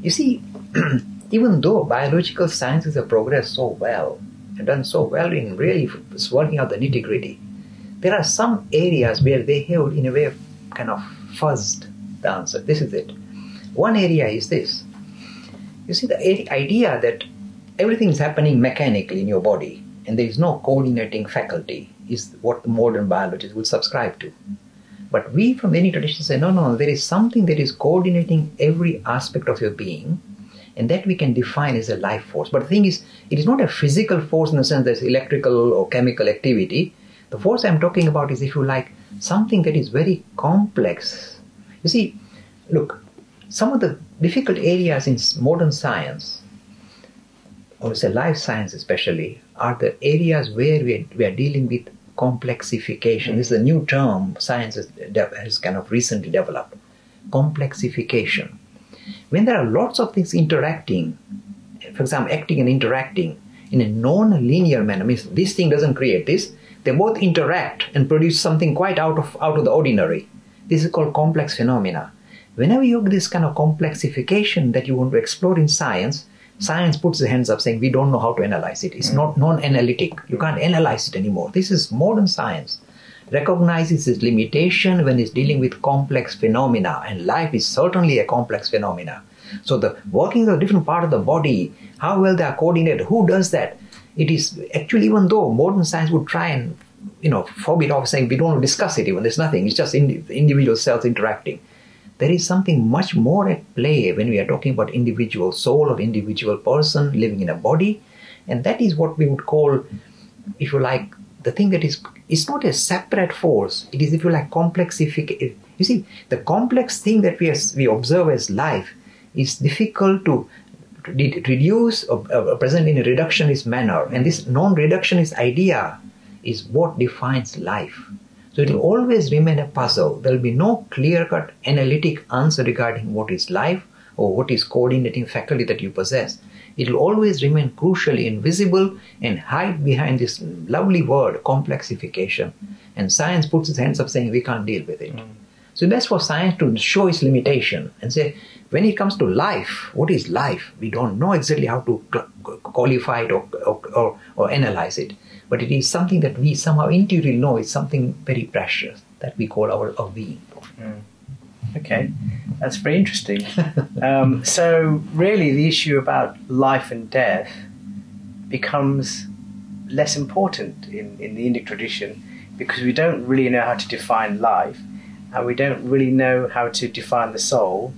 You see, even though biological sciences have progressed so well, and done so well in really working out the nitty-gritty, there are some areas where they have, in a way, kind of fuzzed the answer. This is it. One area is this. You see, the idea that everything is happening mechanically in your body and there is no coordinating faculty is what the modern biologists would subscribe to. But we from any tradition say, no, there is something that is coordinating every aspect of your being, and that we can define as a life force. But the thing is, it is not a physical force in the sense there's electrical or chemical activity. The force I'm talking about is, if you like, something that is very complex. You see, look, some of the difficult areas in modern science, or say life science especially, are the areas where we are dealing with complexification. This is a new term science has kind of recently developed. Complexification. When there are lots of things interacting, for example, acting and interacting in a non-linear manner, means this thing doesn't create this, they both interact and produce something quite out of the ordinary. This is called complex phenomena. Whenever you have this kind of complexification that you want to explore in science, science puts the hands up saying we don't know how to analyze it. It's not non-analytic. You can't analyze it anymore. This is modern science. Recognizes its limitation when it's dealing with complex phenomena, and life is certainly a complex phenomena. So the workings of different part of the body, how well they are coordinated, who does that? It is actually, even though modern science would try and forbid off saying we don't want to discuss it even, there's nothing, it's just individual cells interacting. There is something much more at play when we are talking about individual soul or individual person living in a body, and that is what we would call, if you like, the thing that is, it's not a separate force, it is, if you like, complexification. You see, the complex thing that we observe as life is difficult to reduce or present in a reductionist manner, and this non-reductionist idea is what defines life. So it will always remain a puzzle. There will be no clear-cut analytic answer regarding what is life or what is coordinating faculty that you possess. It will always remain crucially invisible and hide behind this lovely word, complexification. And science puts its hands up saying we can't deal with it. So that's for science to show its limitation and say, when it comes to life, what is life? We don't know exactly how to qualify it or analyze it. But it is something that we somehow intuitively know is something very precious that we call our being. Okay, that's very interesting. So really the issue about life and death becomes less important in the Indic tradition, because we don't really know how to define life, and we don't really know how to define the soul,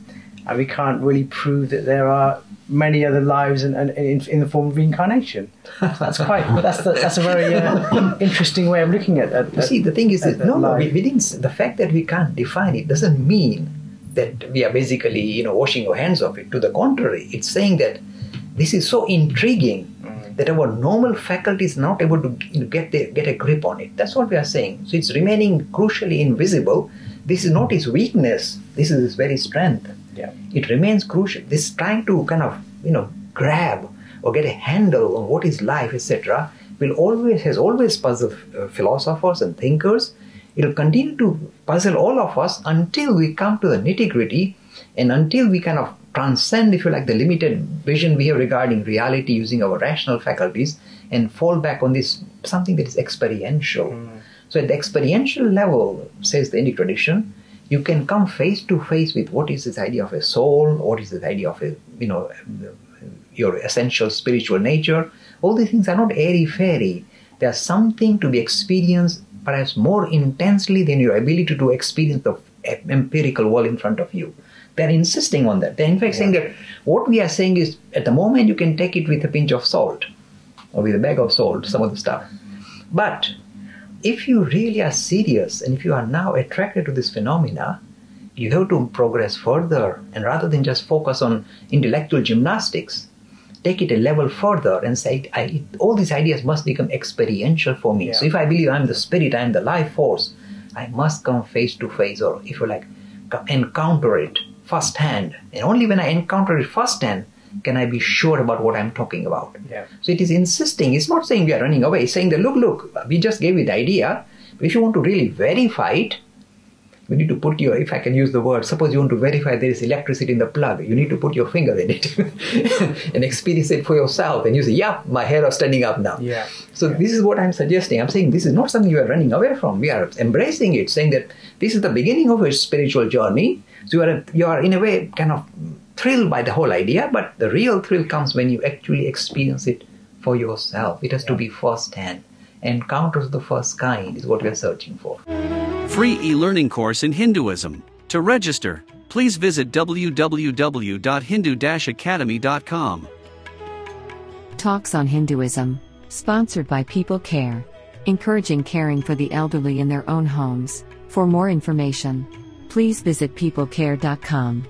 and we can't really prove that there are many other lives in the form of reincarnation. That's a very interesting way of looking at that. You see, the thing is that the fact that we can't define it doesn't mean that we are basically washing our hands of it. To the contrary, it's saying that this is so intriguing that our normal faculty is not able to get a grip on it. That's what we are saying. So it's remaining crucially invisible. This is not its weakness. This is its very strength. Yeah. It remains crucial. This trying to kind of grab or get a handle on what is life, etc., has always puzzled philosophers and thinkers. It will continue to puzzle all of us until we come to the nitty-gritty, and until we kind of transcend, if you like, the limited vision we have regarding reality using our rational faculties, and fall back on this something that is experiential. So at the experiential level, says the Indic tradition, you can come face to face with what is this idea of a soul, what is this idea of your essential spiritual nature. All these things are not airy-fairy. They are something to be experienced perhaps more intensely than your ability to experience the empirical world in front of you. They're insisting on that. They're in fact saying that what we are saying is, at the moment you can take it with a pinch of salt, or with a bag of salt, some of the stuff. But if you really are serious, and if you are now attracted to this phenomena, you have to progress further, and rather than just focus on intellectual gymnastics, take it a level further and say, all these ideas must become experiential for me. So if I believe I'm the spirit, I'm the life force, I must come face to face, or if you like, encounter it firsthand. And only when I encounter it firsthand can I be sure about what I'm talking about. So it is insisting. It's not saying we are running away. It's saying that, look, we just gave you the idea. But if you want to really verify it, You need to put your, if I can use the word, suppose you want to verify there is electricity in the plug, you need to put your finger in it and experience it for yourself. And you say, yeah, my hair is standing up now. Yeah. So this is what I'm suggesting. I'm saying this is not something you are running away from. We are embracing it, saying that this is the beginning of a spiritual journey. So you are in a way kind of thrilled by the whole idea, but the real thrill comes when you actually experience it for yourself. It has to be first-hand. Encounters of the first kind is what we are searching for. Free e-learning course in Hinduism. To register, please visit www.hindu-academy.com. Talks on Hinduism, sponsored by People Care, encouraging caring for the elderly in their own homes. For more information, please visit peoplecare.com.